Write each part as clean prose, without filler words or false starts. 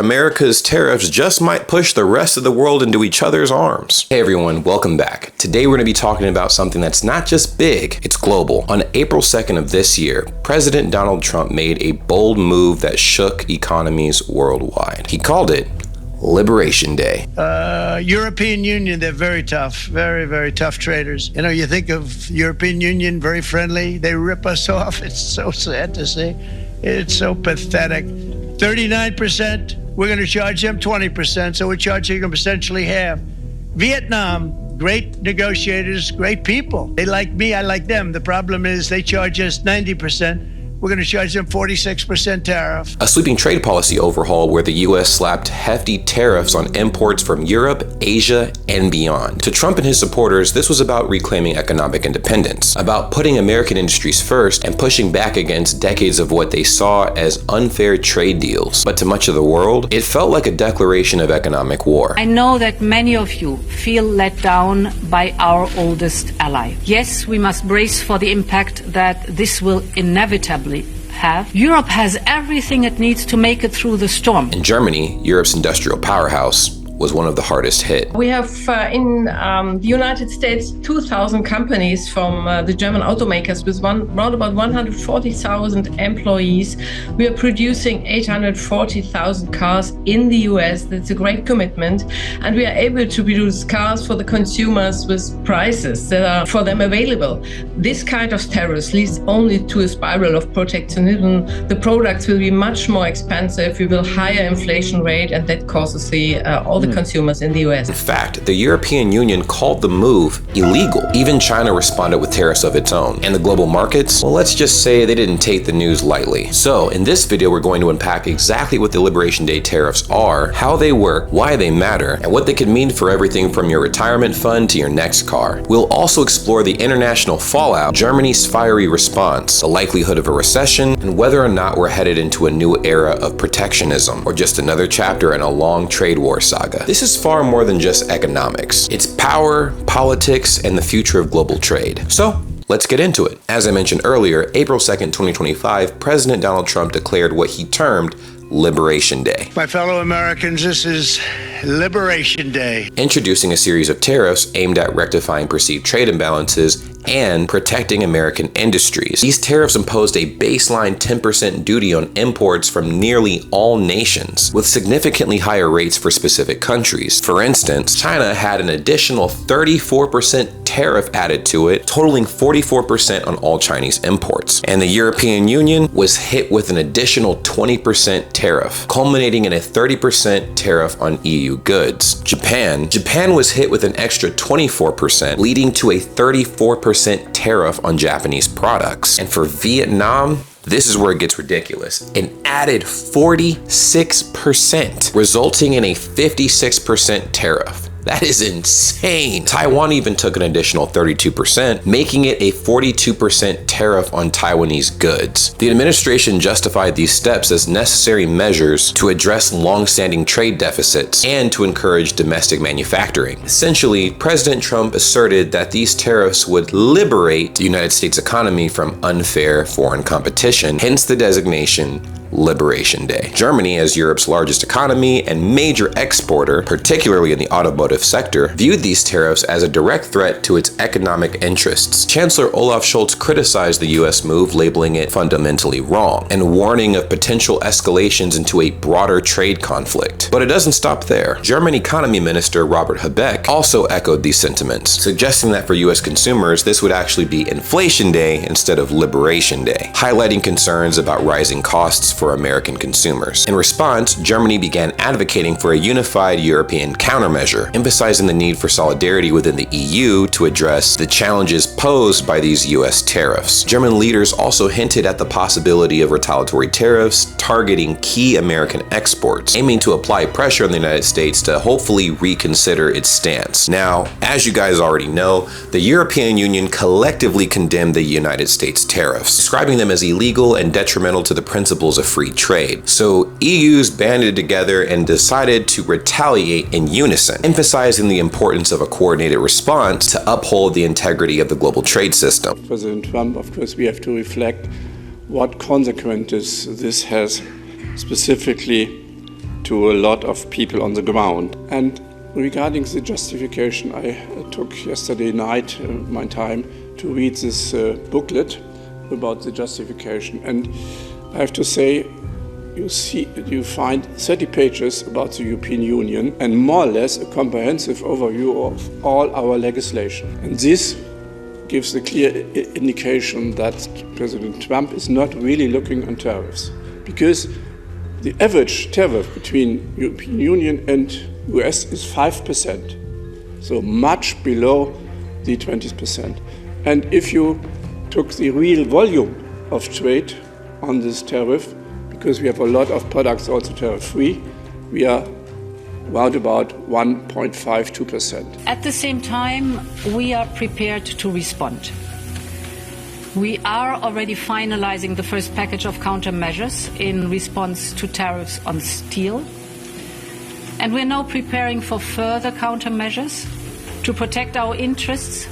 America's tariffs just might push the rest of the world into each other's arms. Hey everyone, welcome back. Today we're going to be talking about something that's not just big, it's global. On April 2nd of this year, President Donald Trump made a bold move that shook economies worldwide. He called it Liberation Day. European Union, they're very tough, very tough traders. You know, you think of European Union, very friendly. They rip us off. It's so sad to see. It's so pathetic. 39%, we're going to charge them 20%, so we're charging them essentially half. Vietnam, great negotiators, great people. They like me, I like them. The problem is they charge us 90%. We're going to charge them 46% tariff. A sweeping trade policy overhaul where the U.S. slapped hefty tariffs on imports from Europe, Asia, and beyond. To Trump and his supporters, this was about reclaiming economic independence, about putting American industries first and pushing back against decades of what they saw as unfair trade deals. But to much of the world, it felt like a declaration of economic war. I know that many of you feel let down by our oldest ally. Yes, we must brace for the impact that this will inevitably have. Europe has everything it needs to make it through the storm. In Germany, Europe's industrial powerhouse, was one of the hardest hit. We have in the United States 2,000 companies from the German automakers with around about 140,000 employees. We are producing 840,000 cars in the US. That's a great commitment. And we are able to produce cars for the consumers with prices that are for them available. This kind of tariffs leads only to a spiral of protectionism. The products will be much more expensive. We will higher inflation rate, and that causes all the consumers in the US. In fact, the European Union called the move illegal. Even China responded with tariffs of its own. And the global markets, well, let's just say they didn't take the news lightly. So in this video, we're going to unpack exactly what the Liberation Day tariffs are, how they work, why they matter, and what they could mean for everything from your retirement fund to your next car. We'll also explore the international fallout, Germany's fiery response, the likelihood of a recession, and whether or not we're headed into a new era of protectionism, or just another chapter in a long trade war saga. This is far more than just economics. It's power, politics, and the future of global trade. So, let's get into it. As I mentioned earlier, April 2nd, 2025, President Donald Trump declared what he termed Liberation Day. My fellow Americans, this is Liberation Day. Introducing a series of tariffs aimed at rectifying perceived trade imbalances and protecting American industries. These tariffs imposed a baseline 10% duty on imports from nearly all nations, with significantly higher rates for specific countries. For instance, China had an additional 34% tariff added to it, totaling 44% on all Chinese imports. And the European Union was hit with an additional 20% tariff, culminating in a 30% tariff on EU goods. Japan was hit with an extra 24%, leading to a 34% tariff on Japanese products. And for Vietnam, this is where it gets ridiculous. An added 46%, resulting in a 56% tariff. That is insane. Taiwan even took an additional 32%, making it a 42% tariff on Taiwanese goods. The administration justified these steps as necessary measures to address long-standing trade deficits and to encourage domestic manufacturing. Essentially, President Trump asserted that these tariffs would liberate the United States economy from unfair foreign competition, hence the designation Liberation Day. Germany, as Europe's largest economy and major exporter, particularly in the automotive sector, viewed these tariffs as a direct threat to its economic interests. Chancellor Olaf Scholz criticized the US move, labeling it fundamentally wrong and warning of potential escalations into a broader trade conflict. But it doesn't stop there. German Economy Minister Robert Habeck also echoed these sentiments, suggesting that for US consumers, this would actually be Inflation Day instead of Liberation Day, highlighting concerns about rising costs for American consumers. In response, Germany began advocating for a unified European countermeasure, emphasizing the need for solidarity within the EU to address the challenges posed by these US tariffs. German leaders also hinted at the possibility of retaliatory tariffs targeting key American exports, aiming to apply pressure on the United States to hopefully reconsider its stance. Now, as you guys already know, the European Union collectively condemned the United States tariffs, describing them as illegal and detrimental to the principles of free trade. So EUs banded together and decided to retaliate in unison, emphasizing the importance of a coordinated response to uphold the integrity of the global trade system. President Trump, of course, we have to reflect what consequences this has specifically to a lot of people on the ground. And regarding the justification, I took yesterday night my time to read this booklet about the justification. And I have to say, you find 30 pages about the European Union and more or less a comprehensive overview of all our legislation. And this gives a clear indication that President Trump is not really looking on tariffs, because the average tariff between European Union and US is 5%, so much below the 20%. And if you took the real volume of trade on this tariff, because we have a lot of products also tariff-free, we are around about 1.52%. At the same time, we are prepared to respond. We are already finalizing the first package of countermeasures in response to tariffs on steel. And we're now preparing for further countermeasures to protect our interests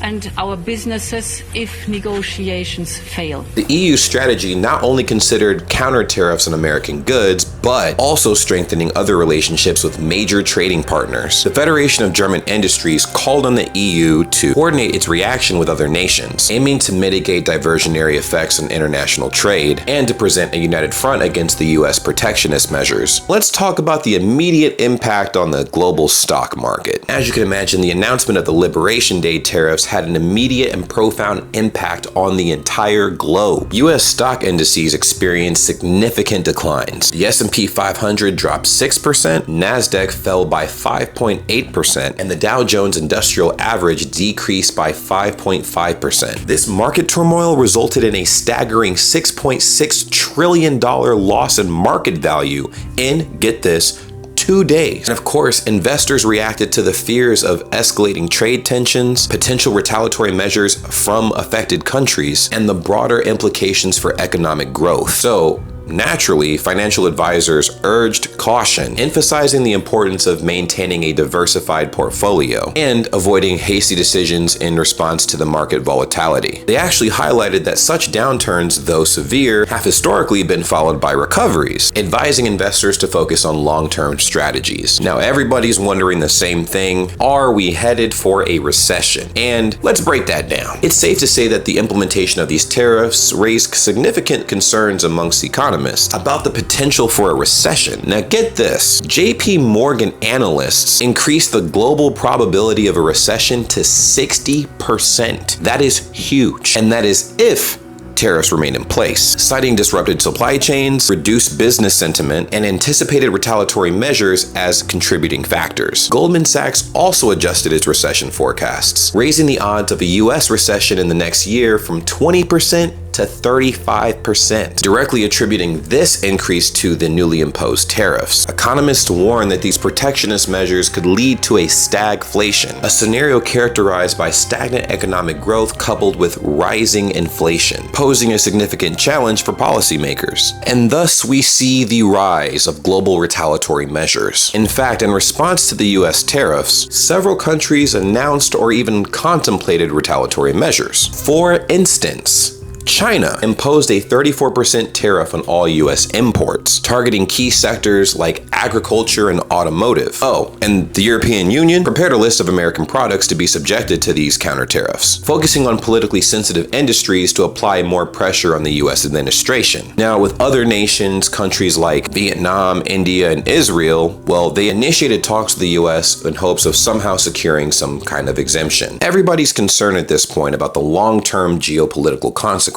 and our businesses if negotiations fail. The EU strategy not only considered counter tariffs on American goods, but also strengthening other relationships with major trading partners. The Federation of German Industries called on the EU to coordinate its reaction with other nations, aiming to mitigate diversionary effects on international trade and to present a united front against the US protectionist measures. Let's talk about the immediate impact on the global stock market. As you can imagine, the announcement of the Liberation Day Tariffs had an immediate and profound impact on the entire globe. US stock indices experienced significant declines. The S&P 500 dropped 6%, NASDAQ fell by 5.8%, and the Dow Jones Industrial Average decreased by 5.5%. This market turmoil resulted in a staggering $6.6 trillion loss in market value in, get this, 2 days. And of course, investors reacted to the fears of escalating trade tensions, potential retaliatory measures from affected countries, and the broader implications for economic growth. So, naturally, financial advisors urged caution, emphasizing the importance of maintaining a diversified portfolio and avoiding hasty decisions in response to the market volatility. They actually highlighted that such downturns, though severe, have historically been followed by recoveries, advising investors to focus on long-term strategies. Now, everybody's wondering the same thing. Are we headed for a recession? And let's break that down. It's safe to say that the implementation of these tariffs raised significant concerns amongst economists about the potential for a recession. Now get this, JP Morgan analysts increased the global probability of a recession to 60%. That is huge, and that is if tariffs remain in place, citing disrupted supply chains, reduced business sentiment, and anticipated retaliatory measures as contributing factors. Goldman Sachs also adjusted its recession forecasts, raising the odds of a US recession in the next year from 20% to 35%, directly attributing this increase to the newly imposed tariffs. Economists warn that these protectionist measures could lead to a stagflation, a scenario characterized by stagnant economic growth coupled with rising inflation, posing a significant challenge for policymakers. And thus we see the rise of global retaliatory measures. In fact, in response to the US tariffs, several countries announced or even contemplated retaliatory measures. For instance, China imposed a 34% tariff on all US imports, targeting key sectors like agriculture and automotive. Oh, and the European Union prepared a list of American products to be subjected to these counter tariffs, focusing on politically sensitive industries to apply more pressure on the US administration. Now, with other nations, countries like Vietnam, India, and Israel, well, they initiated talks with the US in hopes of somehow securing some kind of exemption. Everybody's concerned at this point about the long-term geopolitical consequences.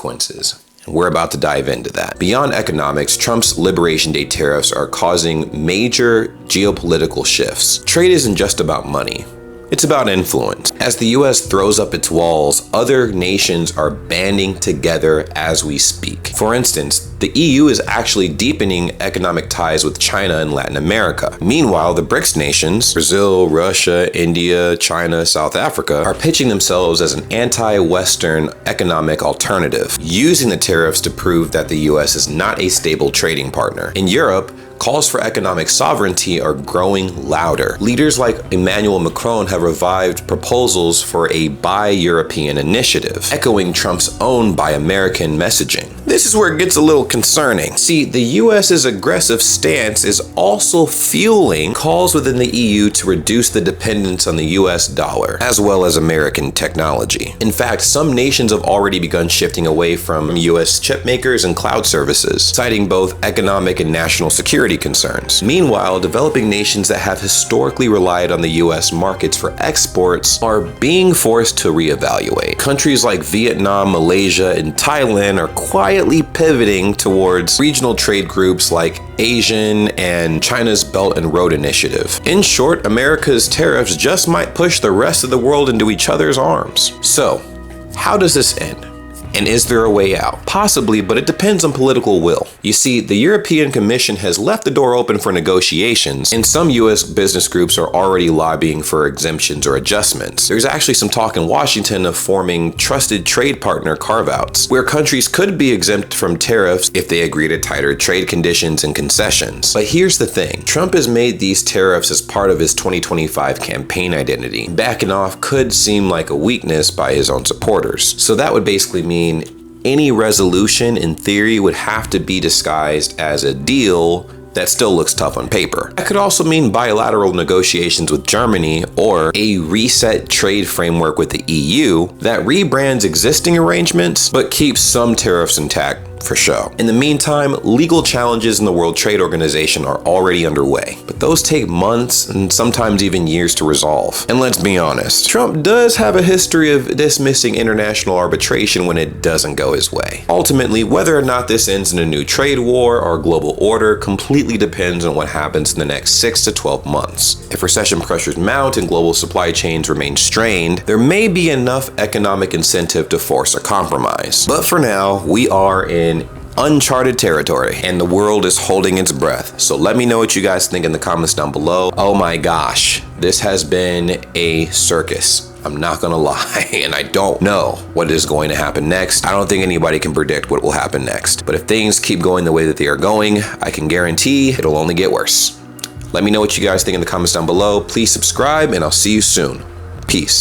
And we're about to dive into that. Beyond economics, Trump's Liberation Day tariffs are causing major geopolitical shifts. Trade isn't just about money. It's about influence. As the US throws up its walls, other nations are banding together as we speak. For instance, the EU is actually deepening economic ties with China and Latin America. Meanwhile, the BRICS nations, Brazil, Russia, India, China, South Africa, are pitching themselves as an anti-Western economic alternative, using the tariffs to prove that the US is not a stable trading partner. In Europe, calls for economic sovereignty are growing louder. Leaders like Emmanuel Macron have revived proposals for a Buy European initiative, echoing Trump's own Buy American messaging. This is where it gets a little concerning. See, the US's aggressive stance is also fueling calls within the EU to reduce the dependence on the US dollar, as well as American technology. In fact, some nations have already begun shifting away from US chip makers and cloud services, citing both economic and national security concerns. Meanwhile, developing nations that have historically relied on the US markets for exports are being forced to reevaluate. Countries like Vietnam, Malaysia, and Thailand are quietly pivoting towards regional trade groups like Asian and China's Belt and Road Initiative. In short, America's tariffs just might push the rest of the world into each other's arms. So, how does this end? And is there a way out? Possibly, but it depends on political will. You see, the European Commission has left the door open for negotiations, and some US business groups are already lobbying for exemptions or adjustments. There's actually some talk in Washington of forming trusted trade partner carve-outs, where countries could be exempt from tariffs if they agree to tighter trade conditions and concessions. But here's the thing, Trump has made these tariffs as part of his 2025 campaign identity. Backing off could seem like a weakness by his own supporters. So that would basically mean any resolution in theory would have to be disguised as a deal that still looks tough on paper. That could also mean bilateral negotiations with Germany or a reset trade framework with the EU that rebrands existing arrangements but keeps some tariffs intact for show. In the meantime, legal challenges in the World Trade Organization are already underway, but those take months and sometimes even years to resolve. And let's be honest, Trump does have a history of dismissing international arbitration when it doesn't go his way. Ultimately, whether or not this ends in a new trade war or global order completely depends on what happens in the next 6 to 12 months. If recession pressures mount and global supply chains remain strained, there may be enough economic incentive to force a compromise. But for now, we are in uncharted territory and the world is holding its breath. So let me know what you guys think in the comments down below. Oh my gosh, this has been a circus. I'm not gonna lie, and I don't know what is going to happen next. I don't think anybody can predict what will happen next. But if things keep going the way that they are going, I can guarantee it'll only get worse. Let me know what you guys think in the comments down below. Please subscribe and I'll see you soon. Peace.